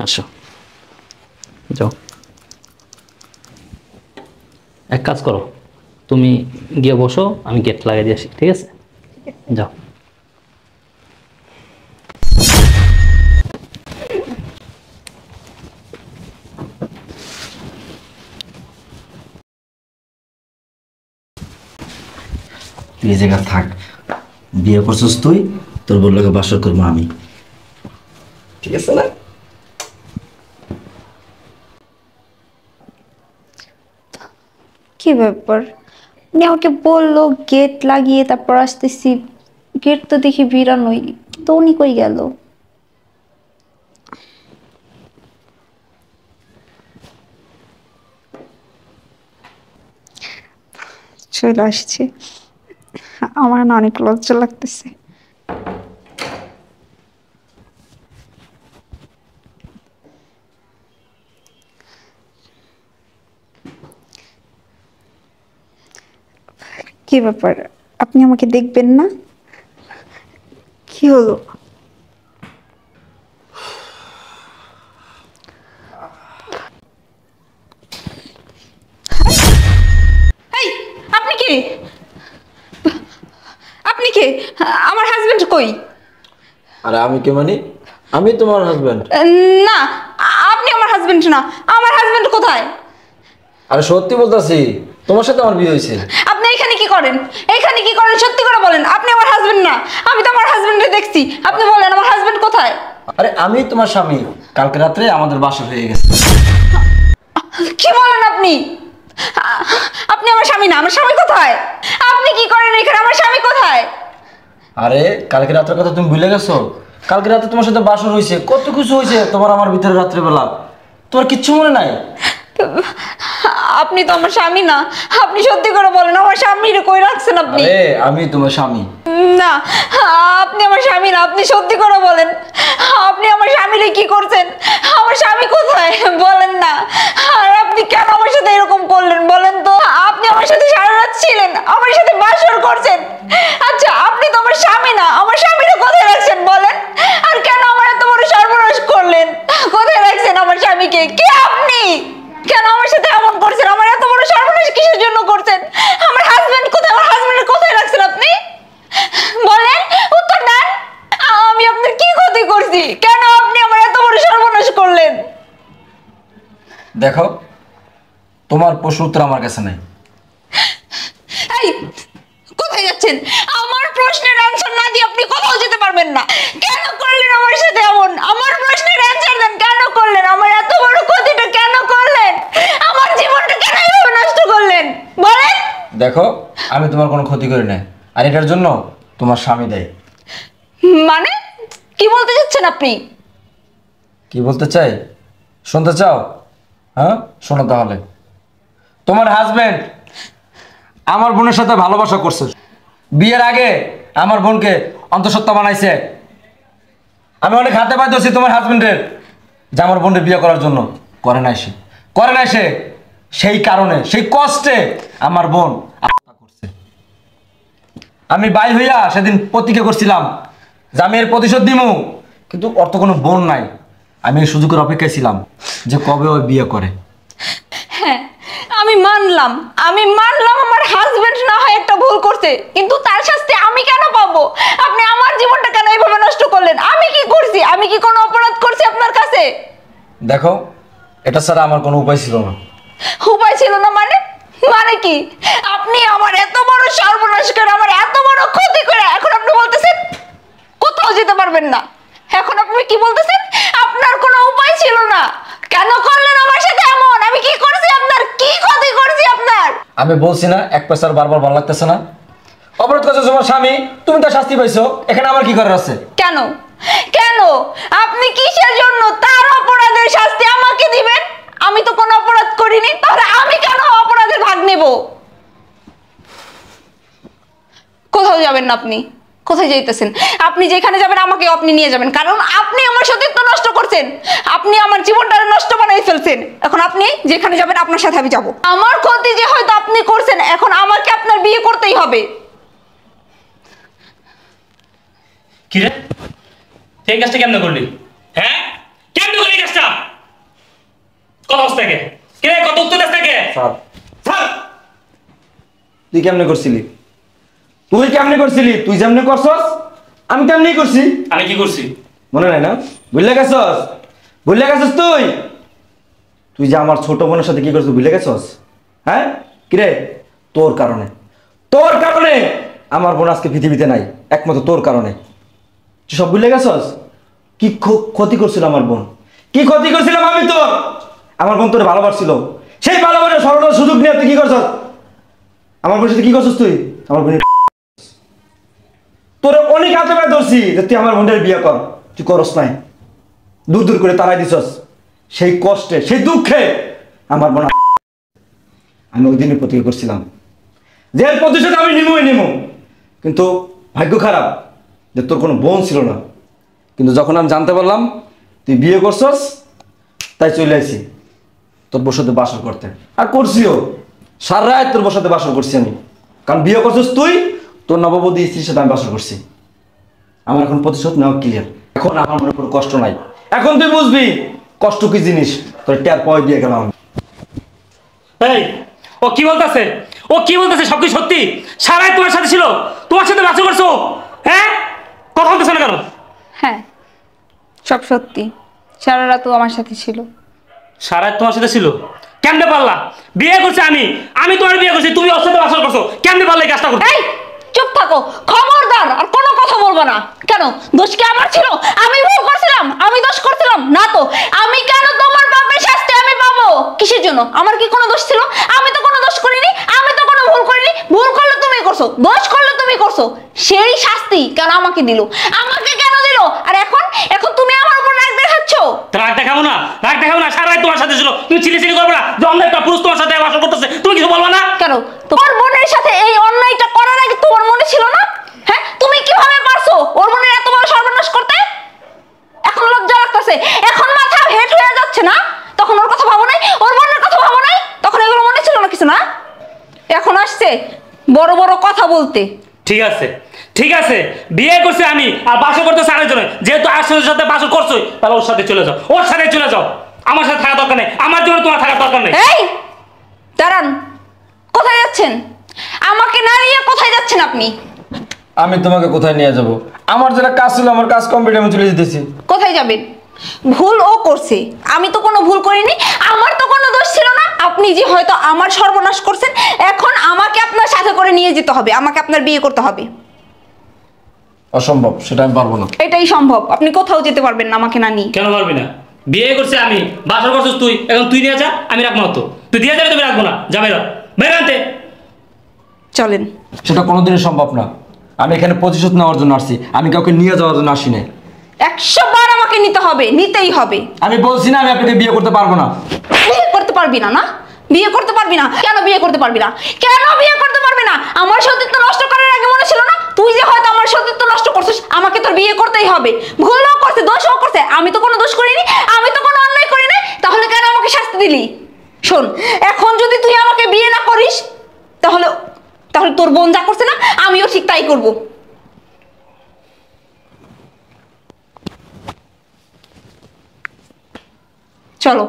আসো, যাও। এক কাজ করো, তুমি গিয়ে বসো, আমি গেট লাগিয়ে দিয়ে আসি, ঠিক আছে? যাও। তুই এই জায়গা থাক, বিয়ে করছিস তুই, তোর বললো বাসর করবো আমি, ঠিক আছে না? কি ব্যাপার? উনি আমাকে বললো গেট লাগিয়ে তারপর আসতেছি, গেট তো দেখি বিরানোই, তো উনি কই গেল? চলে আসছে, আমার না অনেক লজ্জা লাগতেছে। কি ব্যাপার, আপনি আমাকে দেখবেন না? কি হলো? এই, আপনি কে? আপনি কে? আমার হাজবেন্ড কই? আরে আমি কে মানে? আমি তোমার হাজবেন্ড। না, আপনি আমার হাজবেন্ড না। আমার হাজবেন্ড কোথায়? আরে সত্যি বলতাছি, তোমার সাথে আমার বিয়ে হয়েছে। আপনি এখানে কি করেন? এখানে কি করেন সত্যি করে বলেন। আপনি আমার হাজবেন্ড না। আমি তো আমার হাজবেন্ডকে দেখছি। আপনি বলেন আমার হাজবেন্ড কোথায়? আরে আমি তোমার স্বামী, কালকে রাত্রে আমাদের বাসা হয়ে গেছে। কি বলেন আপনি? আপনি আমার স্বামী না। আমার স্বামী কোথায়? আপনি কি করেন এখানে? আমার স্বামী কোথায়? আরে কালকে রাতের কথা তুমি ভুলে গেছো? কালকে রাতে তোমার সাথে বাসর হয়েছে, কত কিছু হয়েছে তোমার আমার ভিতরে রাত্রেবেলা, তোমার কিচ্ছু মনে নাই? আপনি তো আমার স্বামী না। আপনি সত্যি করে বলেন আমার স্বামীরে কই রাখছেন আপনি? আরে আমি তোমার স্বামী। না, আপনি আমার স্বামী না। আপনি সত্যি করে বলেন আপনি আমার স্বামীরে কি করছেন? আমার স্বামী কোথায় বলেন না। আর আপনি কেন আমার সাথে এরকম করলেন বলেন তো? আপনি আমার সাথে সারা রাত ছিলেন, আমার সাথে বাসর করছেন। আচ্ছা, আপনি তো আমার স্বামী না। আমার স্বামীরে কোথায় রাখছেন বলেন? আর কেন আমার এত বড় সর্বনাশ করলেন? কোথায় রাখছেন আমার স্বামীকে? কে আপনি? কেন আমার সাথে এমন করছেন? আমার এত বড় সর্বনাশ কিসের জন্য করছেন? আমার হাজবেন্ড কোথায়? আমার হাজবেন্ডের কোথায় রাখছেন আপনি? বলেন, উত্তর দেন। আমি আপনার কি ক্ষতি করছি? কেন আপনি আমার এত বড় সর্বনাশ করলেন? দেখো, তোমার প্রশ্ন উত্তর আমার কাছে নাই। এই, কোথায় যাচ্ছেন? আমার প্রশ্নের অ্যানসার না দিয়ে আপনি কোথাও যেতে পারবেন না। কেন করলেন আমার সাথে এমন? আমার প্রশ্নের অ্যানসার দেন। কেন করলেন? আমার এত বড় ক্ষতিটা কেন করলেন? আমার জীবনটা কেন এভাবে নষ্ট করলেন বলেন? দেখো, আমি তোমার কোনো ক্ষতি করি না, আর এটার জন্য তোমার স্বামী দেয়। মানে কি বলতে চাচ্ছেন আপনি? কি বলতে চাই শুনতে চাও? হ্যাঁ, শোনো তাহলে। তোমার হাজবেন্ড আমার বোনের সাথে ভালোবাসা করছে, বিয়ের আগে আমার বোনকে অন্তঃসত্ত্বা বানাইছে। আমি অনেক হাতে পাই ধরছি তোমার হাজবেন্ডের, যে আমার বোনের বিয়ে করার জন্য করে নাই সে, করে নাই সে। সেই কারণে, সেই কষ্টে আমার বোন আত্মহত্যা করছে। আমি বাই হইয়া সেদিন প্রতিজ্ঞা করছিলাম যে আমি এর প্রতিশোধ নিমু, কিন্তু ওর তো কোনো বোন নাই। আমি এই সুযোগের অপেক্ষায় ছিলাম যে কবে ও বিয়ে করে। হ্যাঁ, আমি মানলাম আমার হাজবেন্ড না হয় একটা ভুল করছে, কিন্তু তার শাস্তি আমি কেন পাবো? আপনি আমার জীবনটা কেন এইভাবে নষ্ট করলেন? আমি কি করছি? আমি কি কোনো অপরাধ করছি আপনার কাছে? দেখো, এটা ছাড়া আমার কোনো উপায় ছিল না। উপায় ছিল না মানে? মানে কি? আপনি আমার এত বড় সর্বনাশ করে, আমার এত বড় ক্ষতি করে, এখন আপনি বলতেছেন কোথাও যেতে পারবেন না। এখন আপনি কি বলতেছেন আপনার কোনো উপায় ছিল না? কেন করলেন আমার সাথে এমন? আমি কি করছি আপনার? কি ক্ষতি করছি আপনার? আমি বলছি না, এক পয়সার বারবার ভালো লাগতেছে না। অপরাধ করছো তোমার স্বামী, তুমি তার শাস্তি পাইছো, এখানে আমার কি করার আছে? কেন? কেন? আপনি কিসের জন্য তার অপরাধের শাস্তি আমাকে দিবেন? আমি তো কোনো অপরাধ করিনি, তাহলে আমি কেন অপরাধের ভাগ নেব? কোথাও যাবেন না আপনি। কোথায় যাইতেছেন? আপনি যেখানে যাবেন আমাকে আপনি নিয়ে যাবেন, কারণ আপনি আমার সতীত্ব নষ্ট করছেন। আপনি আমার জীবনটা নষ্ট বানাই ফেলছেন। এখন আপনি যেখানে যাবেন আপনার সাথে আমি যাব। আমার ক্ষতি যে হয়তো আপনি করছেন, এখন আমাকে আপনার বিয়ে করতেই হবে। কি রে, তুই এই কাজটা কেমনে করলি? হ্যাঁ, কেমনে করলি কাজটা? কত অবস্থা কে কে কত উত্তর দেশ থেকে স্যার স্যার তুই কেমনে করছিলি? তুই যেমনে করছস আমি তেমনি করছি। আমি কি করছি? মনে নাই না? ভুলে গেছস তুই যে আমার ছোট বোনের সাথে কি করছিস ভুলে গেছস? হ্যাঁ কিরে, তোর কারণে আমার বোন আজকে পৃথিবীতে নাই, একমাত্র তোর কারণে। তুই সব ভুলে গেছস? কি ক্ষতি করছিল আমার বোন, কি ক্ষতি করছিলাম আমি তোর? আমার বোন তোর ভালোবাসছিল, সেই ভালোবাসার সরল সুযোগ নিয়ে তুই কি করছস? আমার বোনের সাথে কি করছস তুই? আমার বোনের তোর অনেক হাতে পায়ে ধরছি যে তুই আমার বোনের বিয়ে কর, তুই করস নাই, দূর দূর করে তাড়াই দিছস। সেই কষ্টে সেই দুঃখে আমার বোন, আমি ওই দিনের প্রতিজ্ঞা করছিলাম যে এর প্রতিশোধ আমি নিমু, কিন্তু ভাগ্য খারাপ যে তোর কোনো বোন ছিল না। কিন্তু যখন আমি জানতে পারলাম তুই বিয়ে করছস, তাই চলে আসি তোর বউর সাথে বাসর করতে। আর করছিও, সারা রাত তোর বউর সাথে বাসর করছি আমি, কারণ বিয়ে করছস তুই, তোর নববধূ স্ত্রীর সাথে আমি বাসর করছি। আমার এখন প্রতিশোধ নেওয়া ক্লিয়ার। এখন আমার মনে কোনো কষ্ট নাই, এখন তুই বুঝবি কষ্ট কি জিনিস। তোর ট্যার পয় দিয়ে গেলাম আমি। এই ও কি বলতেছে সব কি সত্যি? সারাই তোমার সাথে ছিল, তোমার সাথে বাসা করছো? হ্যাঁ, কথা বলতেছ না কেন? হ্যাঁ, সব সত্যি। সারা রাতও আমার সাথে ছিল। সারাই তোমার সাথে ছিল? কেমনে পারলা? বিয়ে করছে আমি তোমার বিয়ে করছি, তুমি ওর সাথে বাসা করছো, কেমনে পারলে এই কাজটা করতে? এই চুপ থাকো, খবরদার আর কোনো কথা বলবো না। কেন, দোষ কি আমার ছিল? আমি ভুল করছিলাম? আমি দোষ করছিলাম না তো। আমি কেন তোমার বাপের শাস্তি আমি পাবো? কিসের জন্য? আমার কি কোনো দোষ ছিল? আমি তো কোনো দোষ করিনি, আমি তো কোনো ভুল করিনি। ভুল করলে তুমি করছো, দোষ করলে তুমি করছো, সেই শাস্তি কেন আমাকে দিল? আমাকে কেন দিল? আর এখন তুমি আমার উপর রাগ দেখাচ্ছ? রাগ দেখাবো না, সারাই তোমার সাথে ছিল, তুমি চিলি করবে না? যে অন্য একটা পুরুষ তোমার সাথে বাসা করতেছে, তুমি কিছু বলবো না? কেন, তোমার বোনের সাথে এই অন্যায়টা করার আগে তোমার মনে ছিল না? হ্যাঁ, তুমি কিভাবে পারছো ওর বোনের এত বড় সর্বনাশ করতে? এখন লজ্জা লাগতেছে, এখন মাথা হেট হয়ে যাচ্ছে না? তখন ওর কথা ভাবো নাই, ওর বোনের কথা ভাবো নাই? তখন এগুলো মনে ছিল না কিছু, না? এখন আসছে বড় বড় কথা বলতে। ঠিক আছে, বিয়ে করছে আমি আর বাসা করতেছে আরেকজনে। যেহেতু আরেকজনের সাথে বাসা করছোই, তাহলে ওর সাথে চলে যাও, আমার সাথে থাকা দরকার নেই, আমার জন্য তোমার থাকার দরকার নেই। এই দাঁড়ান, কোথায় যাচ্ছেন? আমাকে না নিয়ে কোথায় যাচ্ছেন আপনি? আমি তোমাকে কোথায় নিয়ে যাব? আমার যেটা কাজ ছিল, আমার কাজ কমপ্লিট, আমি চলে যেতেছি। কোথায় যাবেন? ভুল ও করছে, আমি তো কোনো ভুল করিনি, আমার তো কোনো দোষ ছিল না। আপনি যে হয়তো আমার সর্বনাশ করছেন, এখন আমাকে আপনার সাথে করে নিয়ে যেতে হবে, আমাকে আপনার বিয়ে করতে হবে। অসম্ভব, সেটা আমি পারবো না। এটাই সম্ভব, আপনি কোথাও যেতে পারবেন না আমাকে না নিয়ে। কেন পারবি না? বিয়ে করছে আমি, বাসা করছিস তুই, এখন তুই নিয়ে যা, আমি রাখবো না। তো তুই দিয়ে যাবে, তুমি রাখবো না, যাবে না, বের আনতে। চলেন। সেটা কোনোদিনই সম্ভব না। আমি এখানে প্রতিশোধ নেওয়ার জন্য আসছি, আমি কাউকে নিয়ে যাওয়ার জন্য আসি না। 100 বার আমাকে নিতে হবে, নিতেই হবে। আমি বলছি না আমি আপনাকে বিয়ে করতে পারবো না। বিয়ে করতে পারবি না? না, বিয়ে করতে পারবি না? কেন বিয়ে করতে পারবি না? কেন বিয়ে করতে পারবি না? আমার সতীত্ব নষ্ট করার আগে মনে ছিল না তুই যে হয়তো আমার সতীত্ব নষ্ট করছিস? আমাকে তোর বিয়ে করতেই হবে। ভুলও করছে, দোষও করছে, আমি তো কোনো দোষ করিনি, আমি তো কোনো অন্যায় করি নাই, তাহলে কেন আমাকে শাস্তি দিলি? শোন, এখন যদি তুই আমাকে বিয়ে না করিস, তাহলে তোর বোন যা করছে না, আমিও ঠিক তাই করব। চলো।